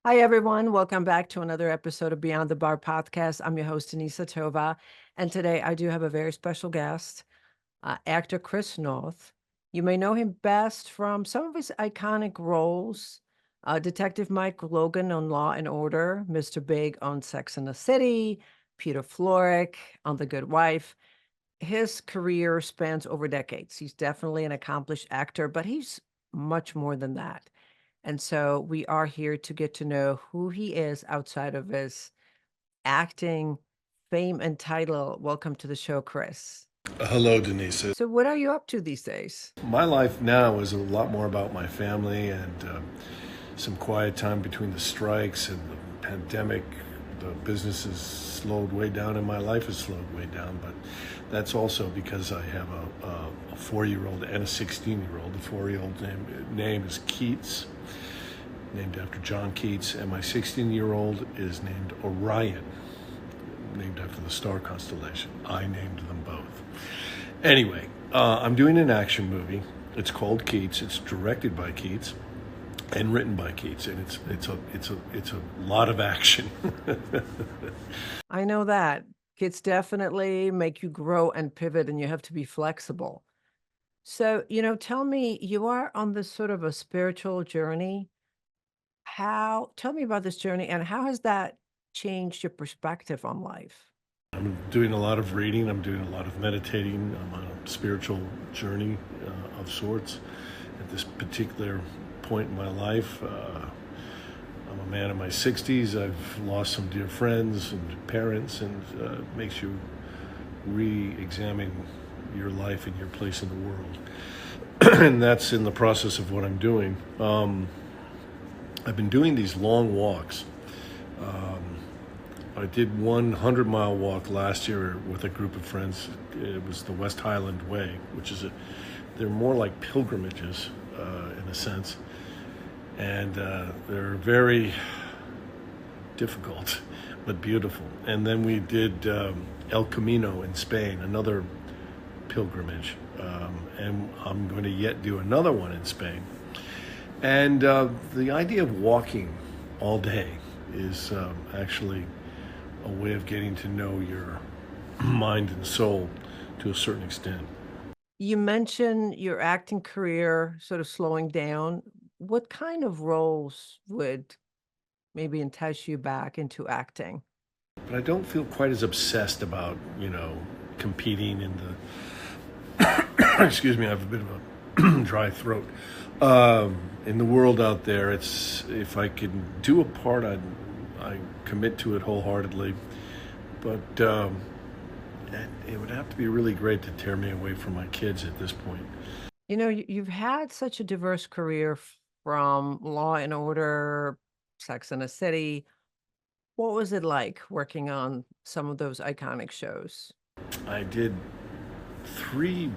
Hi, everyone. Welcome back to another episode of Beyond the Bar podcast. I'm your host, Denisa Tova. And today I do have a very special guest, actor Chris Noth. You may know him best from some of his iconic roles. Detective Mike Logan on Law and Order, Mr. Big on Sex and the City, Peter Florrick on The Good Wife. His career spans over decades. He's definitely an accomplished actor, but he's much more than that. And so we are here to get to know who he is outside of his acting fame and title. Welcome to the show, Chris. Hello, Denise. So what are you up to these days? My life now is a lot more about my family and some quiet time between the strikes and the pandemic. The business has slowed way down and my life has slowed way down, but that's also because I have a 4-year-old and a 16-year-old. The 4-year-old name is Keats, named after John Keats, and my 16-year-old is named Orion, named after the star constellation. I named them both. Anyway, I'm doing an action movie. It's called Keats. It's directed by Keats and written by Keats, and it's a lot of action. I know that kids definitely make you grow and pivot, and you have to be flexible. So, tell me, you are on this sort of a spiritual journey. Tell me about this journey and how has that changed your perspective on life? I'm doing a lot of reading. I'm doing a lot of meditating. I'm on a spiritual journey of sorts at this particular point in my life. I'm a man in my 60s. I've lost some dear friends and parents, and it makes you re-examine your life and your place in the world. And that's in the process of what I'm doing. I've been doing these long walks. I did 100-mile walk last year with a group of friends. It was the West Highland Way, which is they're more like pilgrimages in a sense. And they're very difficult, but beautiful. And then we did El Camino in Spain, another pilgrimage. And I'm going to yet do another one in Spain. And the idea of walking all day is actually a way of getting to know your mind and soul to a certain extent. You mentioned your acting career sort of slowing down. What kind of roles would maybe entice you back into acting? But I don't feel quite as obsessed about, competing in excuse me, I have a bit of a dry throat. In the world out there, if I can do a part, I commit to it wholeheartedly. But it would have to be really great to tear me away from my kids at this point. You've had such a diverse career from Law and Order, Sex and the City. What was it like working on some of those iconic shows? I did three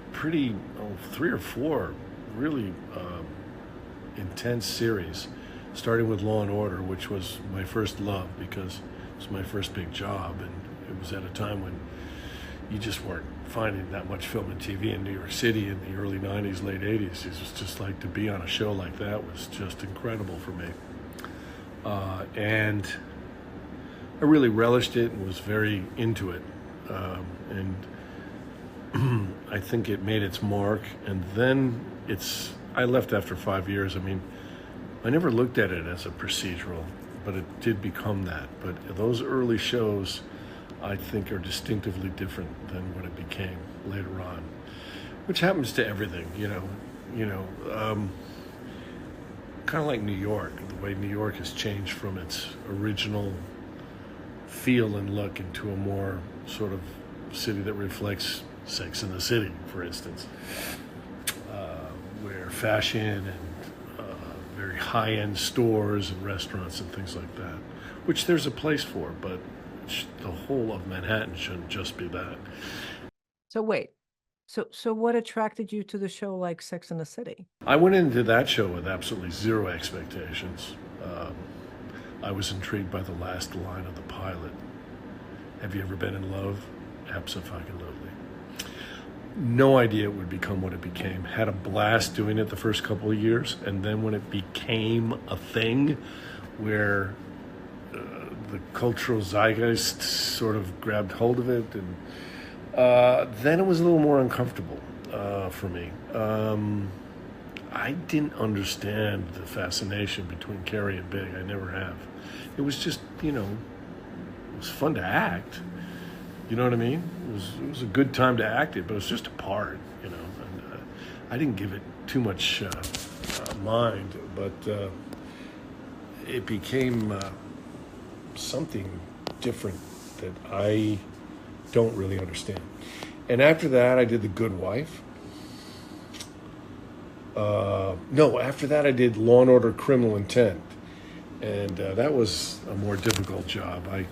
or four really intense series, starting with Law and Order, which was my first love because it was my first big job, and it was at a time when you just weren't finding that much film and TV in New York City in the early 90s, late 80s. It was just like to be on a show like that was just incredible for me. And I really relished it and was very into it. And I think it made its mark. And then I left after 5 years. I mean, I never looked at it as a procedural, but it did become that. But those early shows, I think, are distinctively different than what it became later on, which happens to everything, kind of like New York, the way New York has changed from its original feel and look into a more sort of city that reflects Sex and the City, for instance, where fashion and very high-end stores and restaurants and things like that, which there's a place for, but the whole of Manhattan shouldn't just be that. So wait, so what attracted you to the show like Sex and the City? I went into that show with absolutely zero expectations. I was intrigued by the last line of the pilot. Have you ever been in love? Abso-fucking-lutely. No idea it would become what it became. Had a blast doing it the first couple of years, and then when it became a thing, where the cultural zeitgeist sort of grabbed hold of it, and then it was a little more uncomfortable for me. I didn't understand the fascination between Carrie and Big. I never have. It was just, it was fun to act. You know what I mean? It was a good time to act it, but it was just a part, And I didn't give it too much mind, but it became something different that I don't really understand. And after that, I did The Good Wife. No, after that, I did Law and Order: Criminal Intent, and that was a more difficult job. I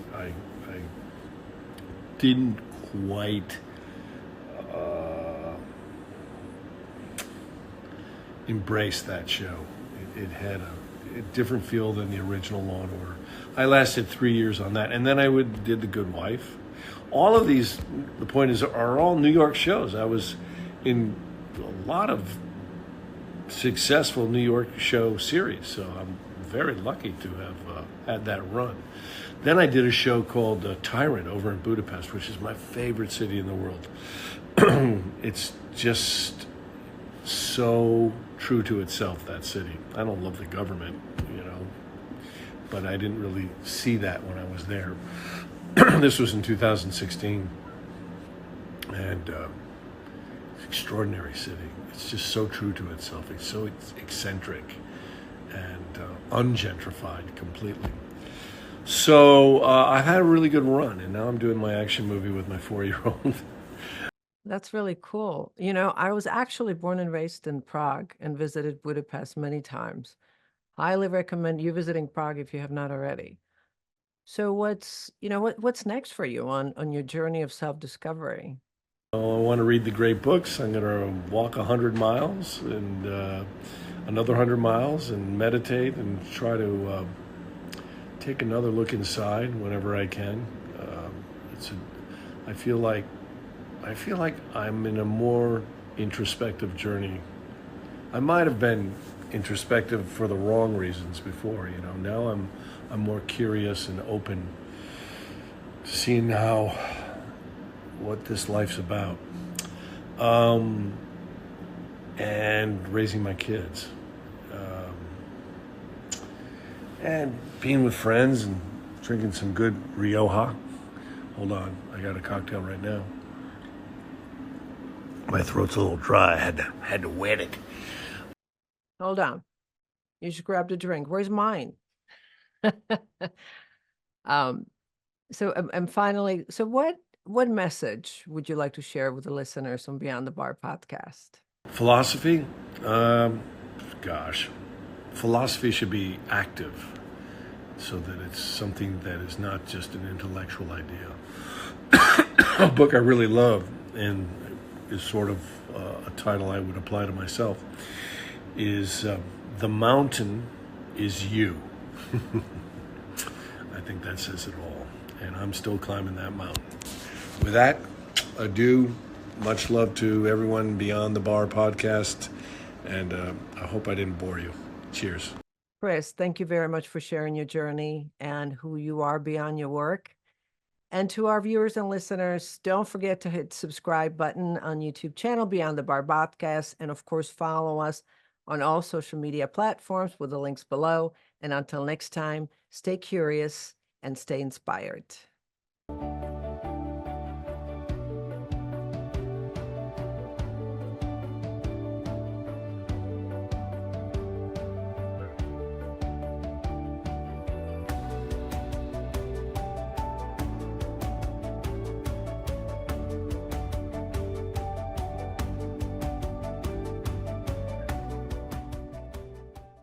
didn't quite embrace that show. It had a different feel than the original Law and Order. I lasted 3 years on that, and then I did The Good Wife. All of these, the point is, are all New York shows. I was in a lot of successful New York show series, so I'm very lucky to have had that run. Then I did a show called Tyrant over in Budapest, which is my favorite city in the world. It's just so true to itself, that city. I don't love the government, but I didn't really see that when I was there. This was in 2016, and extraordinary city. It's just so true to itself. It's so eccentric and ungentrified completely. So I've had a really good run, and now I'm doing my action movie with my 4-year-old. That's really cool. I was actually born and raised in Prague and visited Budapest many times. Highly recommend you visiting Prague if you have not already. So what's next for you on your journey of self-discovery? I want to read the great books. I'm going to walk 100 miles and another 100 miles and meditate and try to take another look inside whenever I can. I feel like I'm in a more introspective journey. I might have been introspective for the wrong reasons before. Now I'm more curious and open to seeing what this life's about, and raising my kids, and being with friends and drinking some good Rioja. Hold on, I got a cocktail right now. My throat's a little dry. I had to wet it. Hold on. You just grabbed a drink. Where's mine? And finally, so what message would you like to share with the listeners on Beyond the Bar podcast? Philosophy? Philosophy should be active, so that it's something that is not just an intellectual idea. A book I really love, and is sort of a title I would apply to myself, is The Mountain is You. I think that says it all, and I'm still climbing that mountain. With that, adieu. Much love to everyone Beyond the Bar podcast, and I hope I didn't bore you. Cheers. Chris, thank you very much for sharing your journey and who you are beyond your work. And to our viewers and listeners, don't forget to hit subscribe button on YouTube channel Beyond the Bar podcast, and of course follow us on all social media platforms with the links below. And until next time, stay curious and stay inspired.